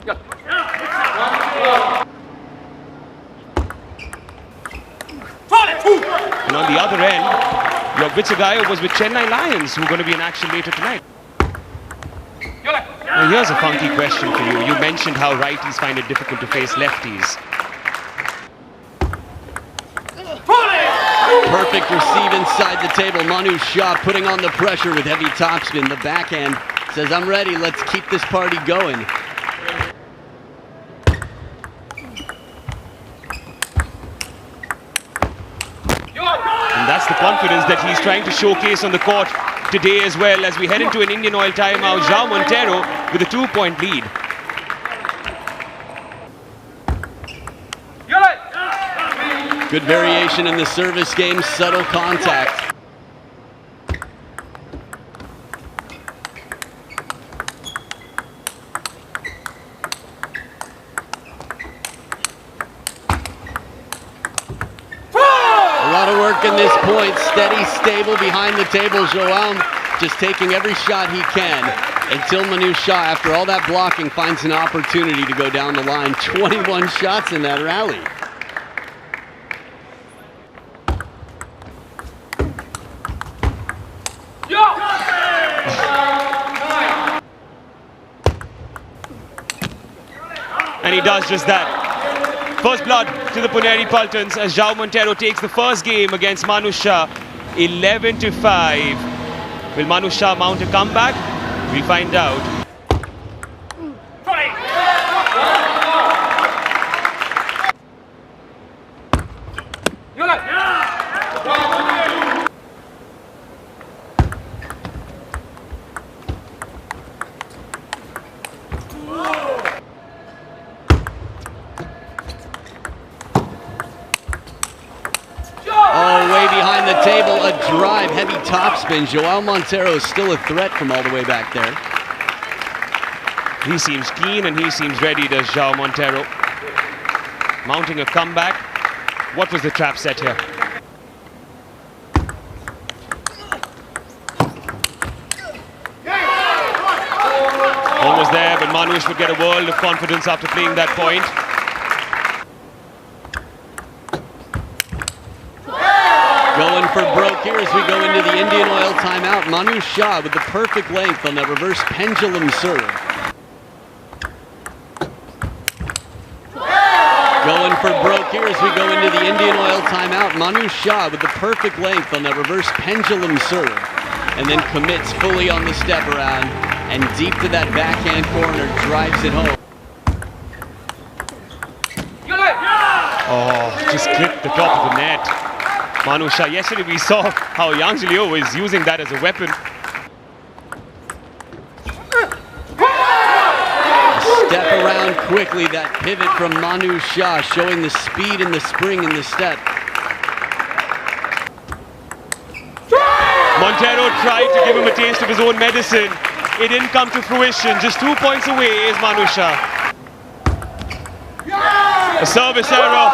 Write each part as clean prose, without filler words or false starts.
And on the other end, your Vichagayo was with Chennai Lions, who are going to be in action later tonight. Now here's a funky question for you. You mentioned how righties find it difficult to face lefties. Perfect receive inside the table. Manu Shah putting on the pressure with heavy topspin. The backhand says, I'm ready, let's keep this party going. And that's the confidence that he's trying to showcase on the court today as well, as we head into an Indian Oil timeout. João Montero with a 2-point lead. Good variation in the service game, subtle contact. A lot of work in this point, steady, stable behind the table. João just taking every shot he can until Manu Shah, after all that blocking, finds an opportunity to go down the line. 21 shots in that rally. And he does just that. First blood to the Puneri Paltans as João Montero takes the first game against Manu Shah, 11-5. Will Manu Shah mount a comeback? We'll find out. Way behind the table, a drive, heavy topspin. João Montero is still a threat from all the way back there. He seems keen and he seems ready, does João Montero. Mounting a comeback. What was the trap set here? Almost there, but Manush would get a world of confidence after playing that point. Going for broke here as we go into the Indian Oil timeout. Manu Shah with the perfect length on that reverse pendulum serve. Going for broke here as we go into the Indian Oil timeout. Manu Shah with the perfect length on that reverse pendulum serve. And then commits fully on the step around and deep to that backhand corner, drives it home. Oh, just clipped the top of the net. Manu Shah, yesterday we saw how Yang Liu was using that as a weapon. Step around quickly, that pivot from Manu Shah, showing the speed and the spring in the step. Montero tried to give him a taste of his own medicine. It didn't come to fruition. Just 2 points away is Manu Shah. A service error.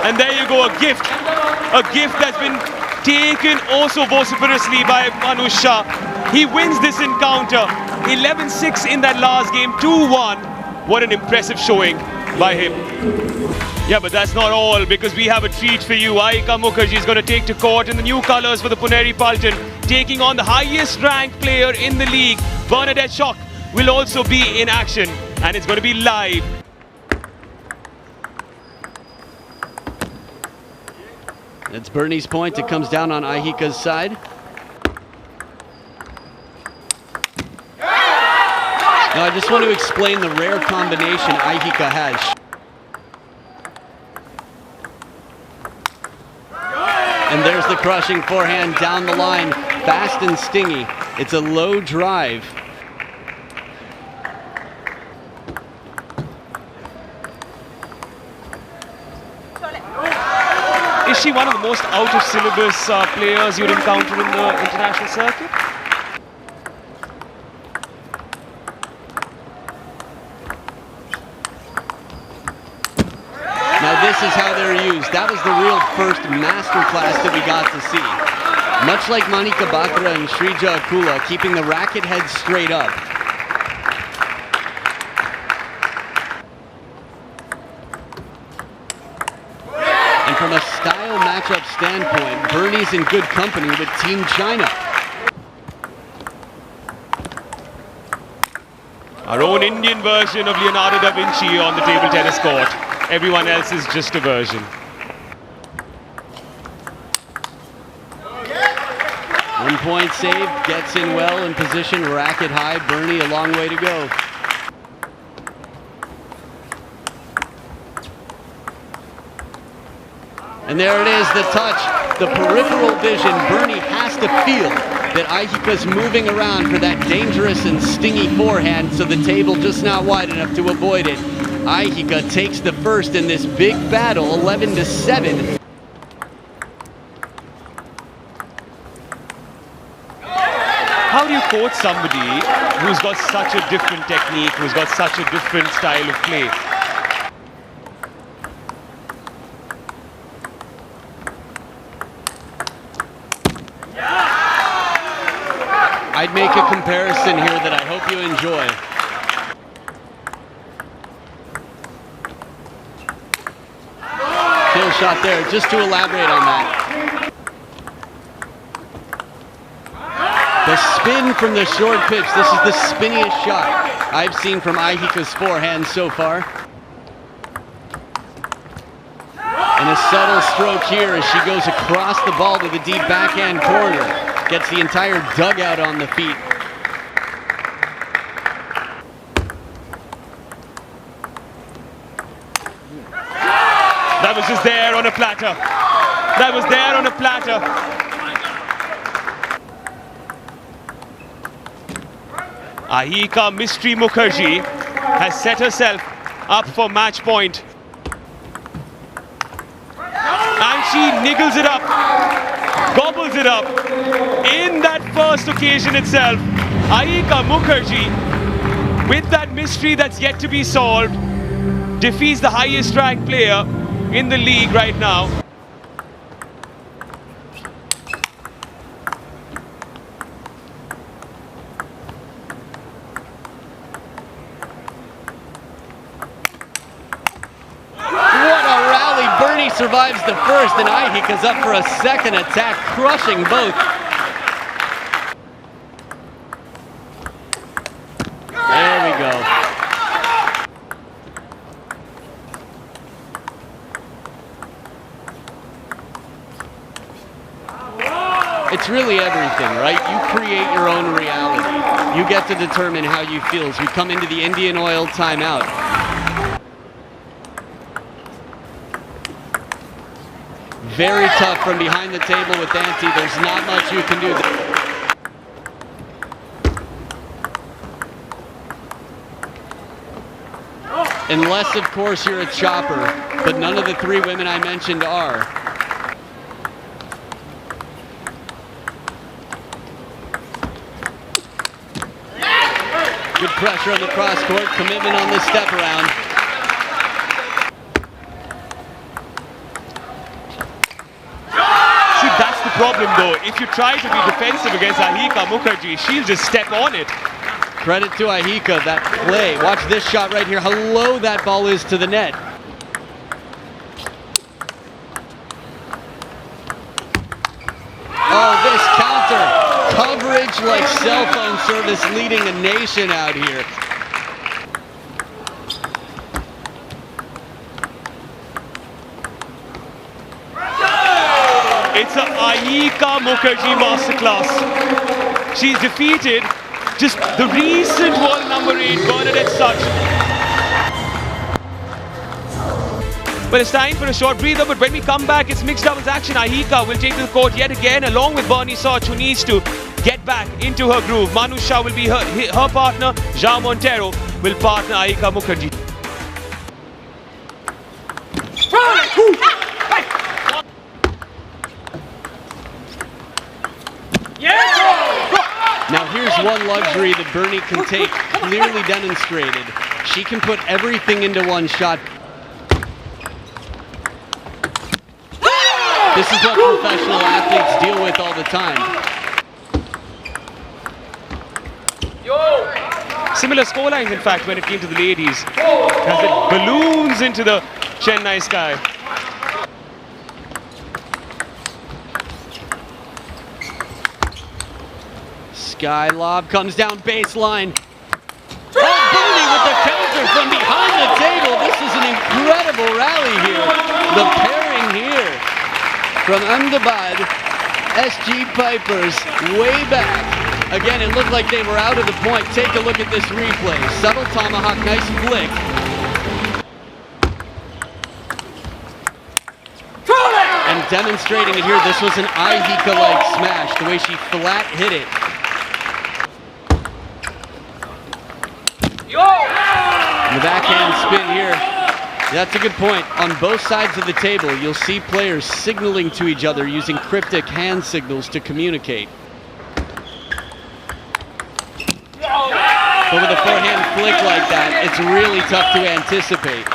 And there you go, a gift. A gift that's been taken also vociferously by Manu Shah. He wins this encounter. 11-6 in that last game, 2-1. What an impressive showing by him. Yeah, but that's not all, because we have a treat for you. Ayika Mukherjee is going to take to court in the new colours for the Puneri Paltan, taking on the highest ranked player in the league. Bernadette Schock will also be in action, and it's going to be live. That's Bernie's point. It comes down on Ayika's side. Now I just want to explain the rare combination Ayika has. And there's the crushing forehand down the line, fast and stingy. It's a low drive. Is she one of the most out-of-syllabus players you'd encounter in the international circuit? Now this is how they're used. That was the real first masterclass that we got to see. Much like Manika Batra and Shrija Akula, keeping the racket head straight up. matchup standpoint, Bernie's in good company with Team China. Our own Indian version of Leonardo da Vinci on the table tennis court. Everyone else is just a version. One-point save, gets in well in position, racket high. Bernie a long way to go. And there it is, the touch, the peripheral vision. Bernie has to feel that Ahika's moving around for that dangerous and stingy forehand, so the table just not wide enough to avoid it. Ahika takes the first in this big battle, 11-7. How do you coach somebody who's got such a different technique, who's got such a different style of play? I'd make a comparison here that I hope you enjoy. Kill shot there, just to elaborate on that. The spin from the short pitch. This is the spinniest shot I've seen from Ahika's forehand so far. And a subtle stroke here as she goes across the ball to the deep backhand corner. Gets the entire dugout on the feet. That was just there on a platter. That was there on a platter. Ahika Mystery Mukherjee has set herself up for match point. And she niggles it up, gobbles it up. In that first occasion itself, Ahika Mukherjee, with that mystery that's yet to be solved, defeats the highest ranked player in the league right now. Survives the first, and Ahika's up for a second attack, crushing both. There we go. It's really everything, right? You create your own reality. You get to determine how you feel as we come into the Indian Oil timeout. Very tough from behind the table with Dante. There's not much you can do. Unless, of course, you're a chopper, but none of the three women I mentioned are. Good pressure on the cross court, commitment on the step around. That's the problem though. If you try to be defensive against Ahika Mukherjee, she'll just step on it. Credit to Ahika, that play. Watch this shot right here. How low that ball is to the net. Oh, this counter. Coverage like cell phone service leading a nation out here. It's a Ahika Mukherjee masterclass. She's defeated just the recent world number 8 Bernadette Such. But it's time for a short breather, but when we come back, it's mixed doubles action. Ahika will take to the court yet again, along with Bernie Soch, who needs to get back into her groove. Manu Shah will be her partner. Jean Montero will partner Ahika Mukherjee. Now here's one luxury that Bernie can take, clearly demonstrated. She can put everything into one shot. This is what professional athletes deal with all the time. Similar scorelines, in fact, when it came to the ladies, as it balloons into the Chennai sky. Sky lob comes down baseline. Oh, Bernie with the counter from behind the table. This is an incredible rally here. The pairing here from Ahmedabad, SG Pipers, way back. Again, it looked like they were out of the point. Take a look at this replay. Subtle tomahawk, nice flick. And demonstrating it here, this was an Ahika-like smash, the way she flat hit it. And the backhand spin here. That's a good point. On both sides of the table, you'll see players signaling to each other using cryptic hand signals to communicate. But with a forehand flick like that, it's really tough to anticipate.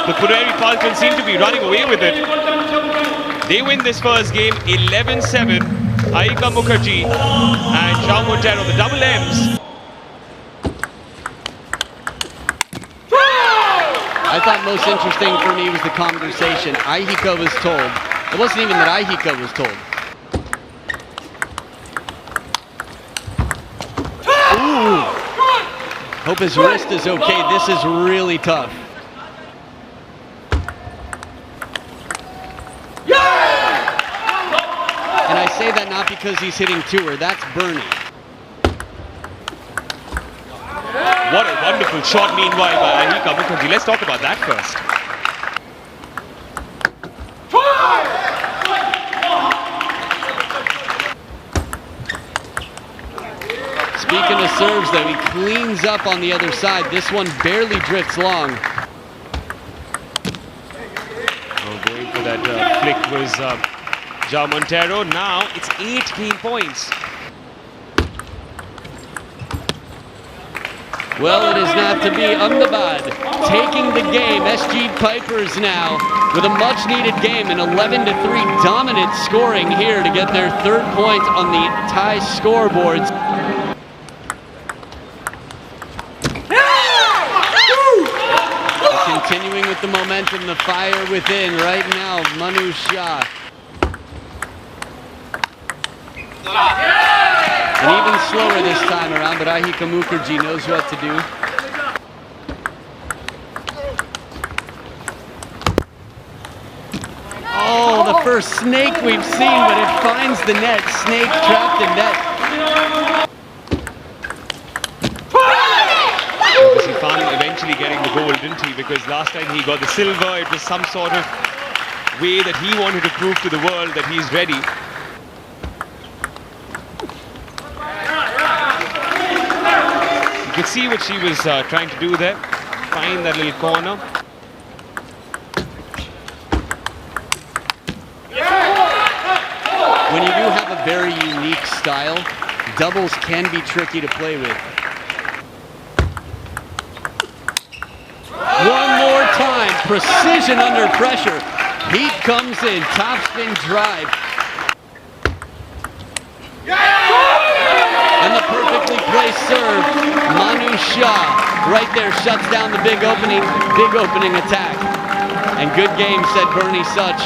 The Puneri Paltan seem to be running away with it. They win this first game 11-7. Ahika Mukherjee and Jao Montero, the double M's. I thought most interesting for me was the conversation. Ahika was told. It wasn't even that Ahika was told. Ooh. Hope his wrist is okay. This is really tough. And I say that not because he's hitting tour. That's Bernie. What a wonderful shot meanwhile by Ahika Mukherjee. Let's talk about that first. Speaking of serves, though, he cleans up on the other side. This one barely drifts long. Oh, going for that flick was Jao Montero. Now it's 18 points. Well, it is not to be. Ahmedabad taking the game. SG Pipers now with a much-needed game, an 11-3 dominant scoring here to get their third point on the tie scoreboards. Continuing with the momentum, the fire within right now, Manu Shah. And even slower this time around, but Ahika Mukherjee knows what to do. Oh, the first snake we've seen, but it finds the net. Snake trapped in net. He found eventually getting the goal, didn't he? Because last time he got the silver, it was some sort of way that he wanted to prove to the world that he's ready. You could see what she was trying to do there. Find that little corner. When you do have a very unique style, doubles can be tricky to play with. One more time, precision under pressure. Heat comes in, topspin drive. And the perfectly placed serve, Manu Shah, right there shuts down the big opening attack. And good game, said Bernie Such.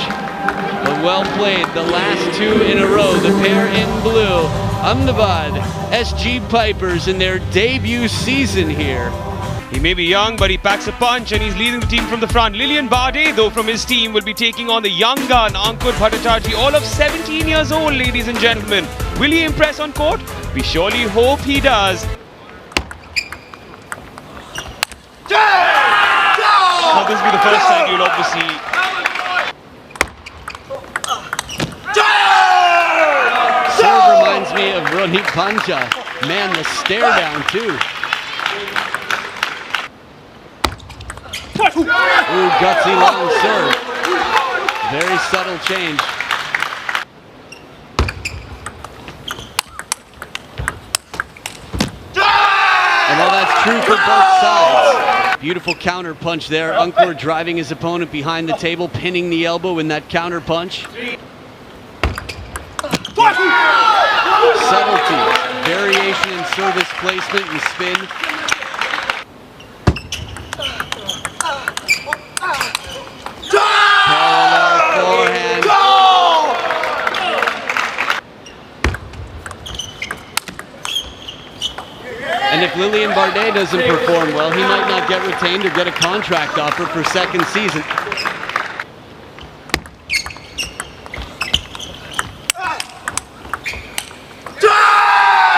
But well played, the last two in a row, the pair in blue. Ahmedabad, SG Pipers in their debut season here. He may be young, but he packs a punch and he's leading the team from the front. Lilian Bade, though, from his team will be taking on the young gun, Ankur Bhattacharjee, all of 17 years old, ladies and gentlemen. Will he impress on court? We surely hope he does. Now, this will be the first time you'll obviously... Serve reminds me of Ronit Pancha. Man, the stare down, too. Ooh, gutsy long serve. Very subtle change. And while that's true for both sides, beautiful counter punch there. Ankur driving his opponent behind the table, pinning the elbow in that counter punch. Subtlety, variation in service placement and spin. Parallel forehand. And if Lilian Bardet doesn't perform well, he might not get retained or get a contract offer for second season.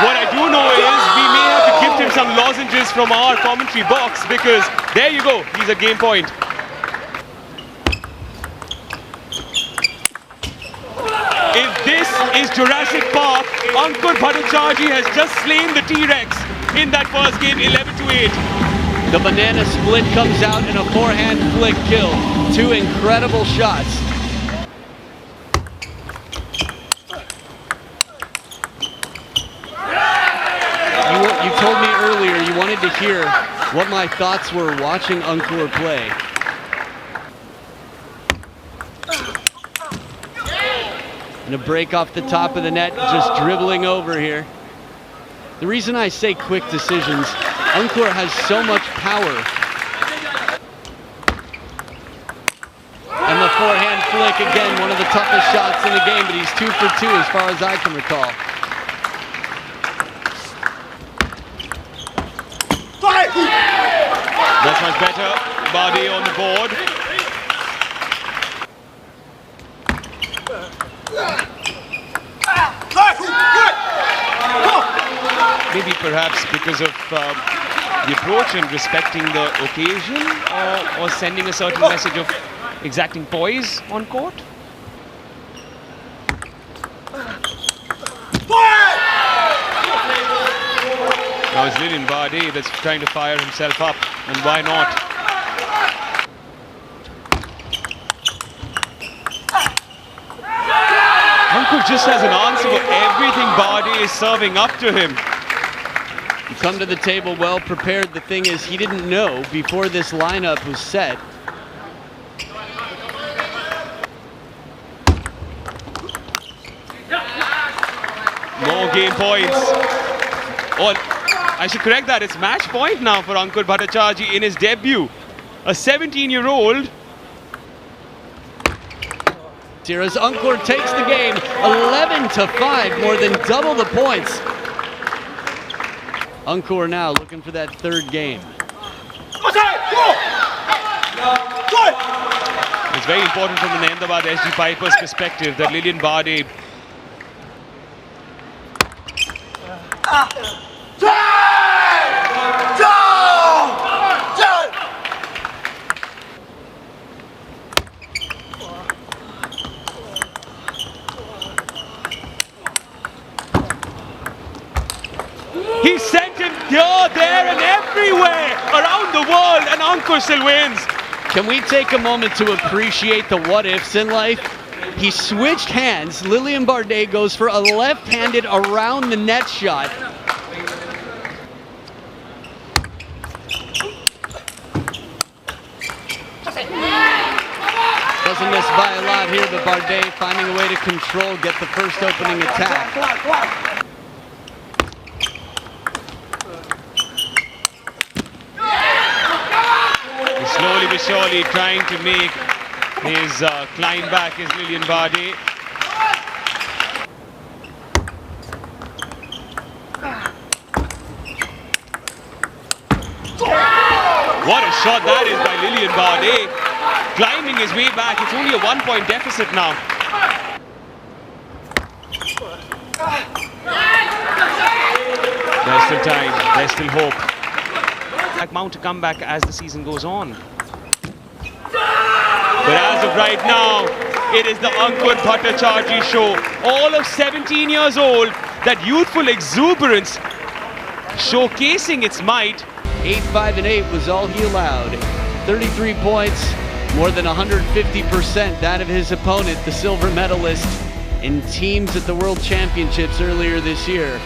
What I do know is we may have to gift him some lozenges from our commentary box, because there you go, he's a game point. If this is Jurassic Park, Ankur Bhattacharjee has just slain the T-Rex in that first game, 11-8. The banana split comes out in a forehand flick kill. Two incredible shots. You told me earlier you wanted to hear what my thoughts were watching Ankur play. And a break off the top of the net, just dribbling over here. The reason I say quick decisions, Ankur has so much power. And the forehand flick, again, one of the toughest shots in the game, but he's 2 for 2 as far as I can recall. That's much better. Bardet on the board. Maybe perhaps because of the approach and respecting the occasion, or sending a certain message of exacting poise on court. Now it's Lilian Bardet that's trying to fire himself up, and why not? Ankur just has an answer for everything Bardet is serving up to him. You come to the table well prepared. The thing is, he didn't know before this lineup was set. More game points. Oh, I should correct that. It's match point now for Ankur Bhattacharjee in his debut. A 17-year-old. As Ankur takes the game 11-5, more than double the points. Ankur now looking for that third game. It's very important from the Ahmedabad SG Pipers' perspective that Lilian Bardet he sent him here, there and everywhere around the world, and Ankur still wins. Can we take a moment to appreciate the what-ifs in life? He switched hands. Lilian Bardet goes for a left-handed around the net shot. Doesn't miss by a lot here, but Bardet finding a way to control, get the first opening attack. Slowly but surely trying to make his climb back is Lilian Bardet. What a shot that is by Lilian Bardet. Climbing his way back. It's only a 1-point deficit now. There's still time. There's still hope. Mount to come back as the season goes on. But as of right now, it is the Ankur Bhattacharjee show. All of 17 years old, that youthful exuberance showcasing its might. 8, 5, and 8 was all he allowed. 33 points, more than 150% that of his opponent, the silver medalist in teams at the World Championships earlier this year.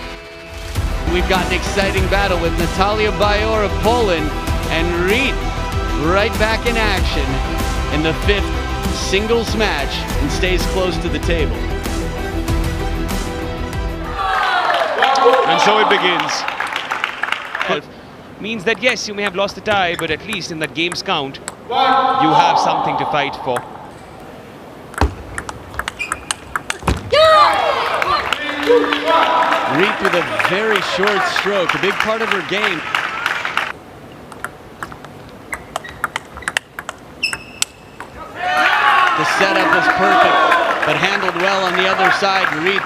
We've got an exciting battle with Natalia Bajor of Poland and Reed right back in action in the 5th singles match and stays close to the table. And so it begins. Means that yes, you may have lost the tie, but at least in that game's count, you have something to fight for. Reed with a very short stroke, a big part of her game. The setup was perfect, but handled well on the other side. Reed.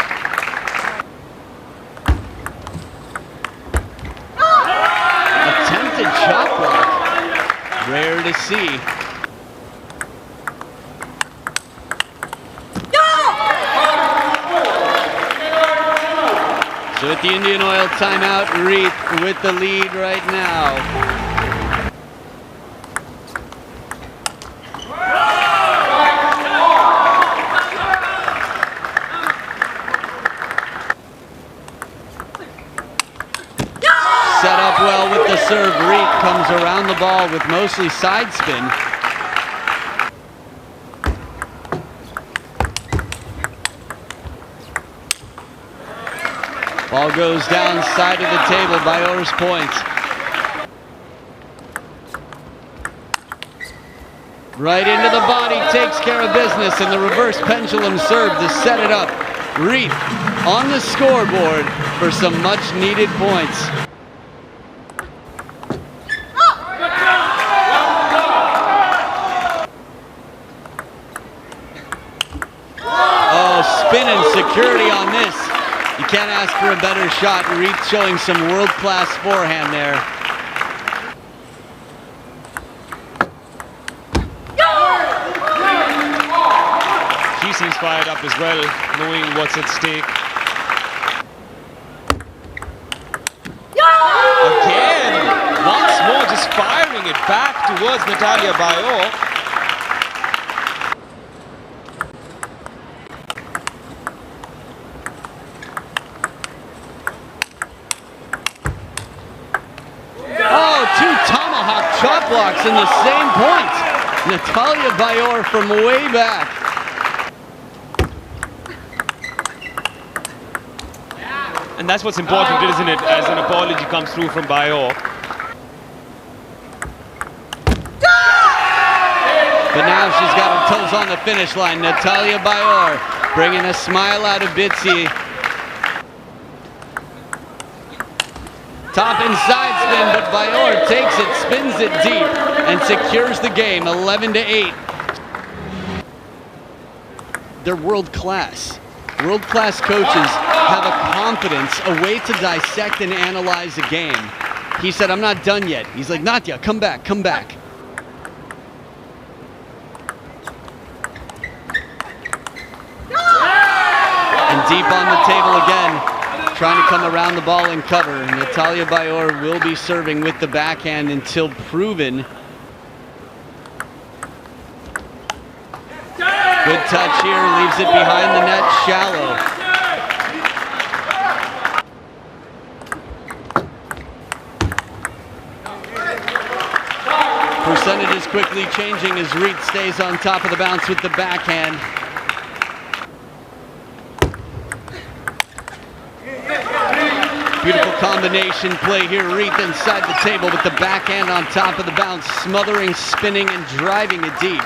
Attempted shot block. Rare to see. So at the Indian Oil timeout, Reed with the lead right now. Set up well with the serve. Reed comes around the ball with mostly side spin. Ball goes down side of the table by Orr's point. Right into the body, takes care of business, and the reverse pendulum serve to set it up. Reed on the scoreboard for some much needed points. Oh, spin and security on this. You can't ask for a better shot. Reed showing some world-class forehand there. She seems fired up as well, knowing what's at stake. Again, once more, just firing it back towards Natalia Bayor. Shot blocks in the same point. Natalia Bayor from way back. And that's what's important, isn't it? As an apology comes through from Bayor. But now she's got her toes on the finish line. Natalia Bayor bringing a smile out of Bitsi. Top inside spin, but Bayor takes it, spins it deep, and secures the game, 11-8. They're world class. World class coaches have a confidence, a way to dissect and analyze a game. He said, I'm not done yet. He's like, Nadia, come back, come back. And deep on the table again. Trying to come around the ball and cover. Natalia Bayor will be serving with the backhand until proven. Good touch here, leaves it behind the net, shallow. Percentage is quickly changing as Reed stays on top of the bounce with the backhand. Beautiful combination play here. Reed inside the table with the backhand on top of the bounce, smothering, spinning, and driving it deep.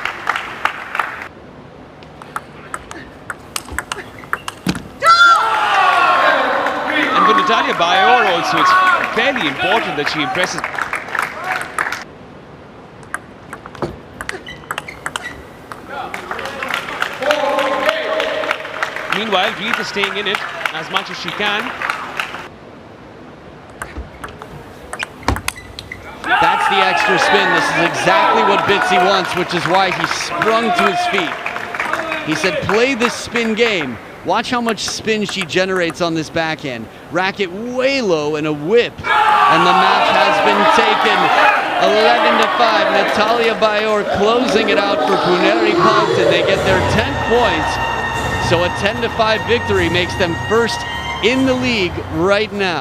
And for Natalia Bayor also, it's fairly important that she impresses. Meanwhile, Reed is staying in it as much as she can. That's the extra spin. This is exactly what Bitsi wants, which is why he sprung to his feet. He said, play this spin game. Watch how much spin she generates on this backhand. Racket way low and a whip. And the match has been taken. 11-5. Natalia Bayor closing it out for Puneri Paltan. They get their 10th points. So a 10-5 victory makes them first in the league right now.